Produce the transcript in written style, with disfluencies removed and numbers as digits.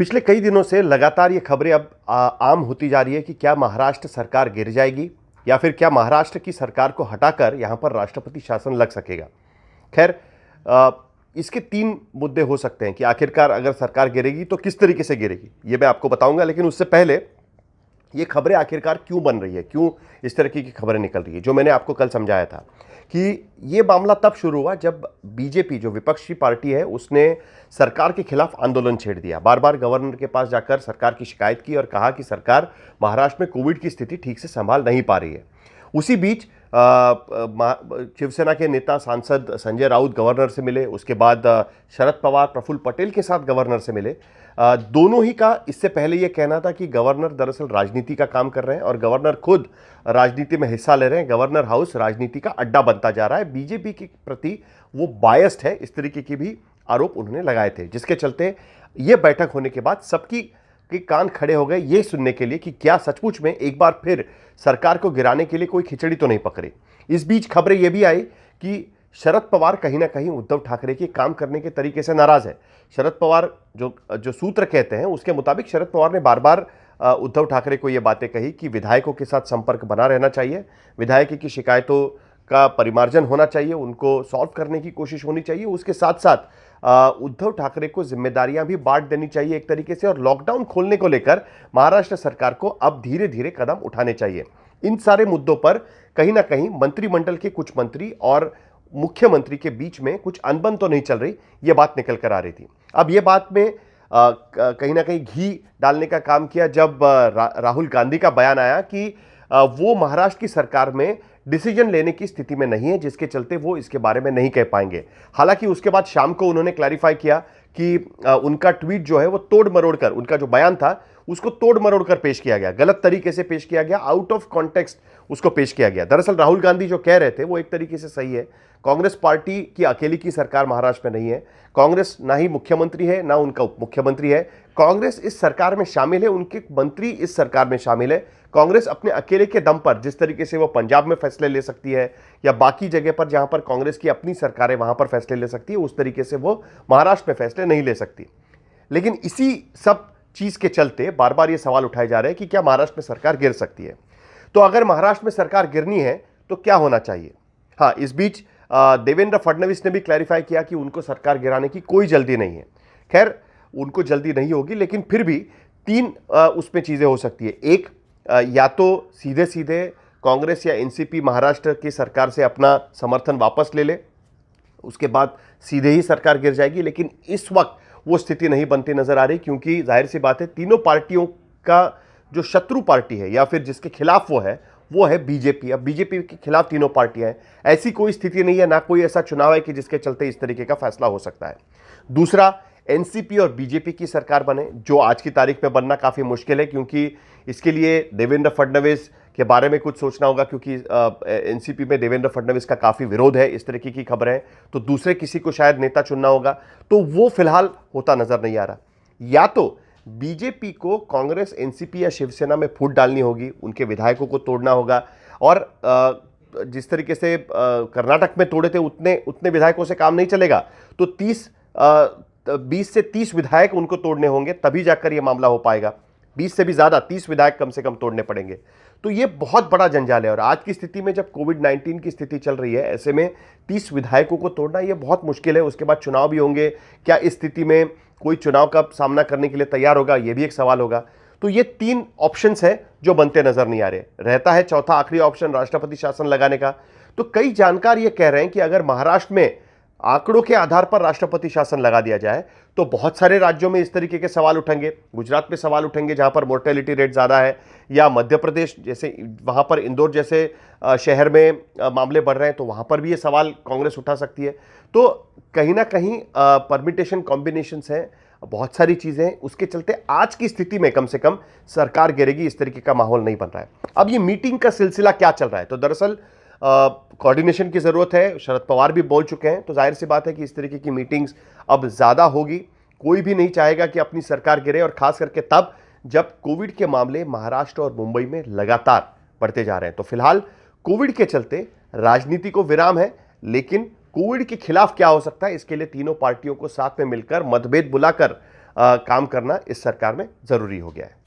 पिछले कई दिनों से लगातार ये खबरें अब आम होती जा रही है कि क्या महाराष्ट्र सरकार गिर जाएगी या फिर क्या महाराष्ट्र की सरकार को हटाकर यहां पर राष्ट्रपति शासन लग सकेगा। खैर, इसके तीन मुद्दे हो सकते हैं कि आखिरकार अगर सरकार गिरेगी तो किस तरीके से गिरेगी, ये मैं आपको बताऊंगा। लेकिन उससे पहले ये खबरें आखिरकार क्यों बन रही है, क्यों इस तरह की खबरें निकल रही है, जो मैंने आपको कल समझाया था कि ये मामला तब शुरू हुआ जब बीजेपी, जो विपक्षी पार्टी है, उसने सरकार के खिलाफ आंदोलन छेड़ दिया। बार बार गवर्नर के पास जाकर सरकार की शिकायत की और कहा कि सरकार महाराष्ट्र में कोविड की स्थिति ठीक से संभाल नहीं पा रही है। उसी बीच शिवसेना के नेता सांसद संजय राउत गवर्नर से मिले, उसके बाद शरद पवार प्रफुल्ल पटेल के साथ गवर्नर से मिले। दोनों ही का इससे पहले यह कहना था कि गवर्नर दरअसल राजनीति का काम कर रहे हैं और गवर्नर खुद राजनीति में हिस्सा ले रहे हैं। गवर्नर हाउस राजनीति का अड्डा बनता जा रहा है, बीजेपी के प्रति वो बायस्ड है, इस तरीके के भी आरोप उन्होंने लगाए थे। जिसके चलते ये बैठक होने के बाद सबकी के कान खड़े हो गए ये सुनने के लिए कि क्या सचमुच में एक बार फिर सरकार को गिराने के लिए कोई खिचड़ी तो नहीं पकड़ी। इस बीच खबरें यह भी आई कि शरद पवार कहीं ना कहीं उद्धव ठाकरे के काम करने के तरीके से नाराज है। शरद पवार जो सूत्र कहते हैं उसके मुताबिक शरद पवार ने बार बार उद्धव ठाकरे को यह बातें कही कि विधायकों के साथ संपर्क बना रहना चाहिए, विधायक की शिकायतों का परिमार्जन होना चाहिए, उनको सॉल्व करने की कोशिश होनी चाहिए। उसके साथ साथ उद्धव ठाकरे को जिम्मेदारियां भी बांट देनी चाहिए एक तरीके से, और लॉकडाउन खोलने को लेकर महाराष्ट्र सरकार को अब धीरे धीरे कदम उठाने चाहिए। इन सारे मुद्दों पर कहीं ना कहीं मंत्रिमंडल के कुछ मंत्री और मुख्यमंत्री के बीच में कुछ अनबन तो नहीं चल रही, ये बात निकल कर आ रही थी। अब ये बात में कहीं ना कहीं घी डालने का काम किया जब राहुल गांधी का बयान आया कि वो महाराष्ट्र की सरकार में डिसीजन लेने की स्थिति में नहीं है, जिसके चलते वो इसके बारे में नहीं कह पाएंगे। हालांकि उसके बाद शाम को उन्होंने क्लैरिफाई किया कि उनका ट्वीट जो है वो तोड़ मरोड़ कर, उनका जो बयान था उसको तोड़ मरोड़ कर पेश किया गया, गलत तरीके से पेश किया गया, आउट ऑफ कॉन्टेक्स्ट उसको पेश किया गया। दरअसल राहुल गांधी जो कह रहे थे वो एक तरीके से सही है। कांग्रेस पार्टी की अकेली की सरकार महाराष्ट्र में नहीं है। कांग्रेस ना ही मुख्यमंत्री है ना उनका उप मुख्यमंत्री है। कांग्रेस इस सरकार में शामिल है, उनके मंत्री इस सरकार में शामिल है। कांग्रेस अपने अकेले के दम पर जिस तरीके से वो पंजाब में फैसले ले सकती है या बाकी जगह पर जहां पर कांग्रेस की अपनी सरकार है वहां पर फैसले ले सकती है, उस तरीके से वो महाराष्ट्र में फैसले नहीं ले सकती। लेकिन इसी सब चीज के चलते बार बार ये सवाल उठाए जा रहे हैं कि क्या महाराष्ट्र में सरकार गिर सकती है। तो अगर महाराष्ट्र में सरकार गिरनी है तो क्या होना चाहिए। हाँ, इस बीच देवेंद्र फडणवीस ने भी क्लैरिफाई किया कि उनको सरकार गिराने की कोई जल्दी नहीं है। खैर, उनको जल्दी नहीं होगी, लेकिन फिर भी तीन उसमें चीजें हो सकती है। एक, या तो सीधे सीधे कांग्रेस या एनसीपी महाराष्ट्र की सरकार से अपना समर्थन वापस ले ले, उसके बाद सीधे ही सरकार गिर जाएगी। लेकिन इस वक्त वो स्थिति नहीं बनती नजर आ रही, क्योंकि जाहिर सी बात है तीनों पार्टियों का जो शत्रु पार्टी है या फिर जिसके खिलाफ वो है बीजेपी। अब बीजेपी के खिलाफ तीनों पार्टियां हैं, ऐसी कोई स्थिति नहीं है, ना कोई ऐसा चुनाव है कि जिसके चलते इस तरीके का फैसला हो सकता है। दूसरा, एनसीपी और बीजेपी की सरकार बने, जो आज की तारीख में बनना काफी मुश्किल है, क्योंकि इसके लिए देवेंद्र फडणवीस के बारे में कुछ सोचना होगा, क्योंकि एनसीपी में देवेंद्र फडणवीस का काफी विरोध है, इस तरीके की खबर है। तो दूसरे किसी को शायद नेता चुनना होगा, तो वो फिलहाल होता नजर नहीं आ रहा। या तो बीजेपी को कांग्रेस, एनसीपी या शिवसेना में फूट डालनी होगी, उनके विधायकों को तोड़ना होगा, और जिस तरीके से कर्नाटक में तोड़े थे उतने विधायकों से काम नहीं चलेगा। तो 20 से 30 विधायक उनको तोड़ने होंगे, तभी जाकर यह मामला हो पाएगा। 20 से भी ज्यादा, 30 विधायक कम से कम तोड़ने पड़ेंगे। तो यह बहुत बड़ा जंजाल है, और आज की स्थिति में जब कोविड-19 की स्थिति चल रही है, ऐसे में 30 विधायकों को तोड़ना यह बहुत मुश्किल है। उसके बाद चुनाव भी होंगे, क्या इस स्थिति में कोई चुनाव का सामना करने के लिए तैयार होगा, यह भी एक सवाल होगा। तो ये तीन ऑप्शंस हैं जो बनते नजर नहीं आ रहे। रहता है चौथा आखिरी ऑप्शन, राष्ट्रपति शासन लगाने का। तो कई जानकार ये कह रहे हैं कि अगर महाराष्ट्र में आंकड़ों के आधार पर राष्ट्रपति शासन लगा दिया जाए तो बहुत सारे राज्यों में इस तरीके के सवाल उठेंगे। गुजरात में सवाल उठेंगे जहां पर मोर्टेलिटी रेट ज्यादा है, या मध्य प्रदेश जैसे वहां पर इंदौर जैसे शहर में मामले बढ़ रहे हैं, तो वहां पर भी ये सवाल कांग्रेस उठा सकती है। तो कहीं ना कहीं परमिटेशन कॉम्बिनेशंस हैं, बहुत सारी चीजें हैं, उसके चलते आज की स्थिति में कम से कम सरकार गिरेगी इस तरीके का माहौल नहीं बन रहा है। अब ये मीटिंग का सिलसिला क्या चल रहा है, तो दरअसल कोऑर्डिनेशन की जरूरत है। शरद पवार भी बोल चुके हैं, तो जाहिर सी बात है कि इस तरीके की मीटिंग्स अब ज्यादा होगी। कोई भी नहीं चाहेगा कि अपनी सरकार गिरे, और खास करके तब जब कोविड के मामले महाराष्ट्र और मुंबई में लगातार बढ़ते जा रहे हैं। तो फिलहाल कोविड के चलते राजनीति को विराम है, लेकिन कोविड के खिलाफ क्या हो सकता है, इसके लिए तीनों पार्टियों को साथ में मिलकर मतभेद बुलाकर काम करना इस सरकार में जरूरी हो गया है।